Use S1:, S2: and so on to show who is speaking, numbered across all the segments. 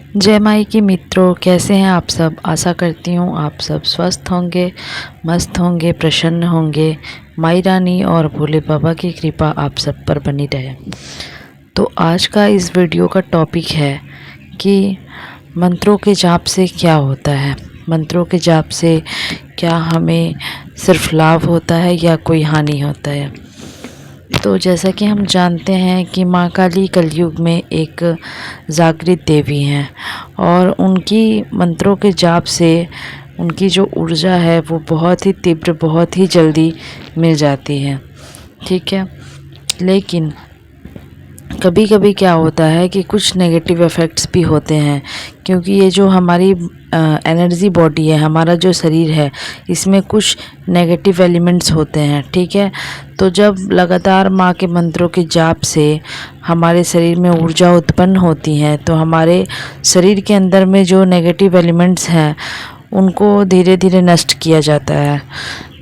S1: जय माई की मित्रों, कैसे हैं आप सब। आशा करती हूँ आप सब स्वस्थ होंगे, मस्त होंगे, प्रसन्न होंगे। माई रानी और भोले बाबा की कृपा आप सब पर बनी रहे। तो आज का इस वीडियो का टॉपिक है कि मंत्रों के जाप से क्या होता है। मंत्रों के जाप से क्या हमें सिर्फ लाभ होता है या कोई हानि होता है। तो जैसा कि हम जानते हैं कि माँ काली कलयुग में एक जागृत देवी हैं और उनकी मंत्रों के जाप से उनकी जो ऊर्जा है वो बहुत ही तीव्र, बहुत ही जल्दी मिल जाती है। ठीक है, लेकिन कभी कभी क्या होता है कि कुछ नेगेटिव इफ़ेक्ट्स भी होते हैं, क्योंकि ये जो हमारी एनर्जी बॉडी है, हमारा जो शरीर है, इसमें कुछ नेगेटिव एलिमेंट्स होते हैं। ठीक है, तो जब लगातार माँ के मंत्रों के जाप से हमारे शरीर में ऊर्जा उत्पन्न होती है तो हमारे शरीर के अंदर में जो नेगेटिव एलिमेंट्स हैं उनको धीरे धीरे नष्ट किया जाता है।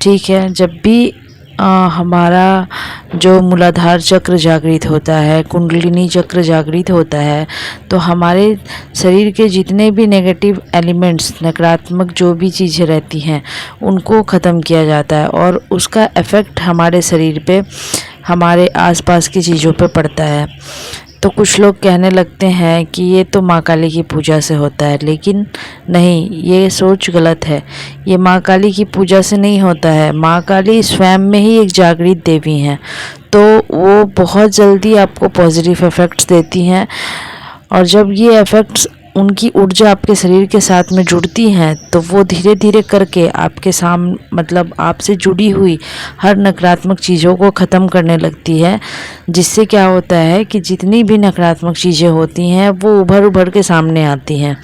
S1: ठीक है, जब भी हमारा जो मूलाधार चक्र जागृत होता है, कुंडलिनी चक्र जागृत होता है, तो हमारे शरीर के जितने भी नेगेटिव एलिमेंट्स, नकारात्मक जो भी चीज़ें रहती हैं, उनको ख़त्म किया जाता है और उसका इफ़ेक्ट हमारे शरीर पे, हमारे आसपास की चीज़ों पे पड़ता है। तो कुछ लोग कहने लगते हैं कि ये तो माँ काली की पूजा से होता है, लेकिन नहीं, ये सोच गलत है। ये माँ काली की पूजा से नहीं होता है। माँ काली स्वयं में ही एक जागृत देवी हैं, तो वो बहुत जल्दी आपको पॉजिटिव इफ़ेक्ट्स देती हैं। और जब ये इफ़ेक्ट्स, उनकी ऊर्जा आपके शरीर के साथ में जुड़ती हैं, तो वो धीरे धीरे करके आपके मतलब आपसे जुड़ी हुई हर नकारात्मक चीज़ों को ख़त्म करने लगती है। जिससे क्या होता है कि जितनी भी नकारात्मक चीज़ें होती हैं वो उभर उभर के सामने आती हैं।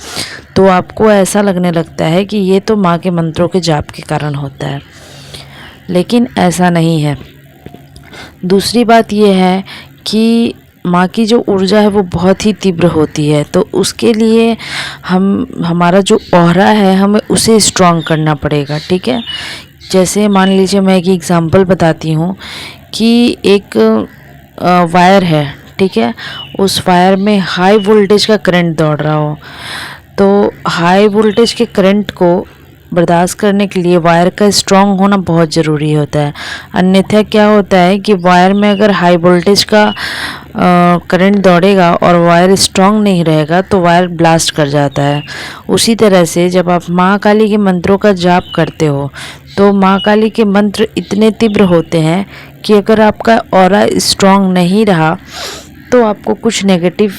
S1: तो आपको ऐसा लगने लगता है कि ये तो माँ के मंत्रों के जाप के कारण होता है, लेकिन ऐसा नहीं है। दूसरी बात यह है कि माँ की जो ऊर्जा है वो बहुत ही तीव्र होती है, तो उसके लिए हमारा जो ऑरा है, हमें उसे स्ट्रॉन्ग करना पड़ेगा। ठीक है, जैसे मान लीजिए मैं एक एग्ज़ाम्पल बताती हूँ कि एक वायर है। ठीक है, उस वायर में हाई वोल्टेज का करंट दौड़ रहा हो, तो हाई वोल्टेज के करंट को बर्दाश्त करने के लिए वायर का स्ट्रॉन्ग होना बहुत ज़रूरी होता है। अन्यथा क्या होता है कि वायर में अगर हाई वोल्टेज का करंट दौड़ेगा और वायर स्ट्रॉन्ग नहीं रहेगा तो वायर ब्लास्ट कर जाता है। उसी तरह से जब आप माँ काली के मंत्रों का जाप करते हो तो माँ काली के मंत्र इतने तीव्र होते हैं कि अगर आपका ऑरा स्ट्रॉन्ग नहीं रहा तो आपको कुछ नेगेटिव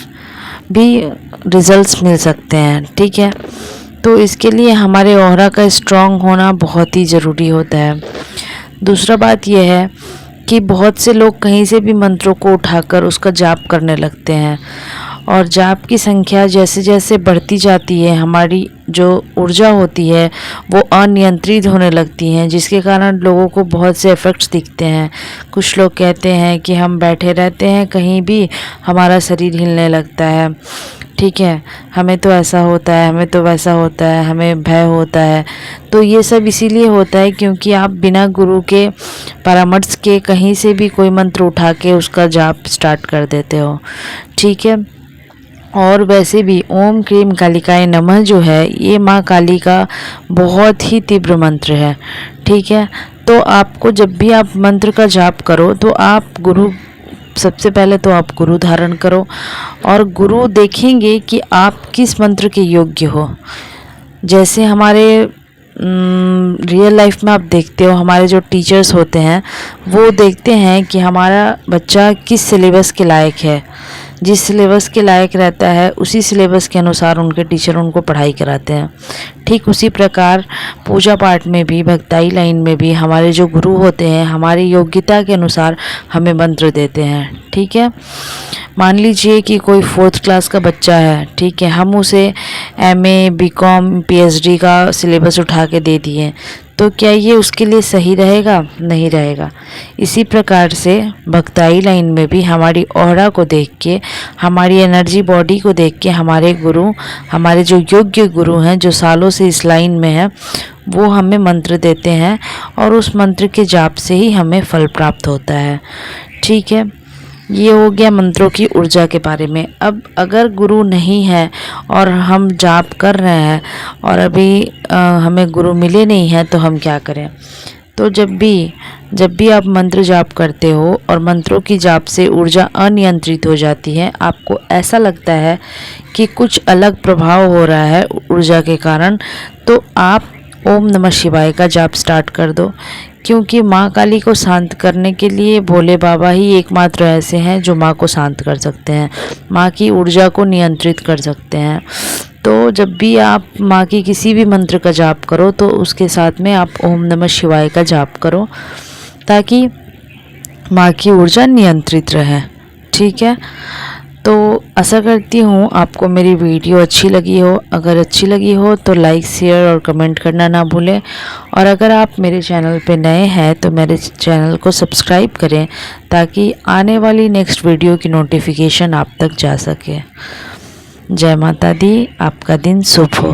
S1: भी रिजल्ट्स मिल सकते हैं। ठीक है, तो इसके लिए हमारे ऑरा का स्ट्रॉन्ग होना बहुत ही ज़रूरी होता है। दूसरा बात यह है कि बहुत से लोग कहीं से भी मंत्रों को उठाकर उसका जाप करने लगते हैं, और जाप की संख्या जैसे जैसे बढ़ती जाती है, हमारी जो ऊर्जा होती है वो अनियंत्रित होने लगती हैं, जिसके कारण लोगों को बहुत से इफ़ेक्ट्स दिखते हैं। कुछ लोग कहते हैं कि हम बैठे रहते हैं कहीं भी, हमारा शरीर हिलने लगता है। ठीक है, हमें तो ऐसा होता है, हमें तो वैसा होता है, हमें भय होता है। तो ये सब इसीलिए होता है क्योंकि आप बिना गुरु के परामर्श के कहीं से भी कोई मंत्र उठा के उसका जाप स्टार्ट कर देते हो। ठीक है, और वैसे भी ओम क्रीम कालिकाय नमः जो है, ये माँ काली का बहुत ही तीव्र मंत्र है। ठीक है, तो आपको जब भी आप मंत्र का जाप करो तो आप सबसे पहले तो आप गुरु धारण करो, और गुरु देखेंगे कि आप किस मंत्र के योग्य हो। जैसे हमारे रियल लाइफ में आप देखते हो, हमारे जो टीचर्स होते हैं वो देखते हैं कि हमारा बच्चा किस सिलेबस के लायक है। जिस सिलेबस के लायक रहता है उसी सिलेबस के अनुसार उनके टीचर उनको पढ़ाई कराते हैं। ठीक उसी प्रकार पूजा पाठ में भी, भक्ताई लाइन में भी हमारे जो गुरु होते हैं हमारी योग्यता के अनुसार हमें मंत्र देते हैं। ठीक है, मान लीजिए कि कोई 4th क्लास का बच्चा है, ठीक है, हम उसे MA, BCom, PhD का सिलेबस उठा के दे दिए, तो क्या ये उसके लिए सही रहेगा? नहीं रहेगा। इसी प्रकार से भक्ताई लाइन में भी हमारी ऑरा को देख के, हमारी एनर्जी बॉडी को देख के हमारे गुरु, हमारे जो योग्य गुरु हैं, जो सालों से इस लाइन में हैं, वो हमें मंत्र देते हैं और उस मंत्र के जाप से ही हमें फल प्राप्त होता है। ठीक है, ये हो गया मंत्रों की ऊर्जा के बारे में। अब अगर गुरु नहीं है और हम जाप कर रहे हैं और अभी हमें गुरु मिले नहीं हैं तो हम क्या करें। तो जब भी आप मंत्र जाप करते हो और मंत्रों की जाप से ऊर्जा अनियंत्रित हो जाती है, आपको ऐसा लगता है कि कुछ अलग प्रभाव हो रहा है ऊर्जा के कारण, तो आप ओम नमः शिवाय का जाप स्टार्ट कर दो। क्योंकि माँ काली को शांत करने के लिए भोले बाबा ही एकमात्र ऐसे हैं जो माँ को शांत कर सकते हैं, माँ की ऊर्जा को नियंत्रित कर सकते हैं। तो जब भी आप माँ की किसी भी मंत्र का जाप करो तो उसके साथ में आप ओम नमः शिवाय का जाप करो, ताकि माँ की ऊर्जा नियंत्रित रहे। ठीक है, तो आशा करती हूँ आपको मेरी वीडियो अच्छी लगी हो। अगर अच्छी लगी हो तो लाइक, शेयर और कमेंट करना ना भूलें। और अगर आप मेरे चैनल पे नए हैं तो मेरे चैनल को सब्सक्राइब करें, ताकि आने वाली नेक्स्ट वीडियो की नोटिफिकेशन आप तक जा सके। जय माता दी, आपका दिन शुभ हो।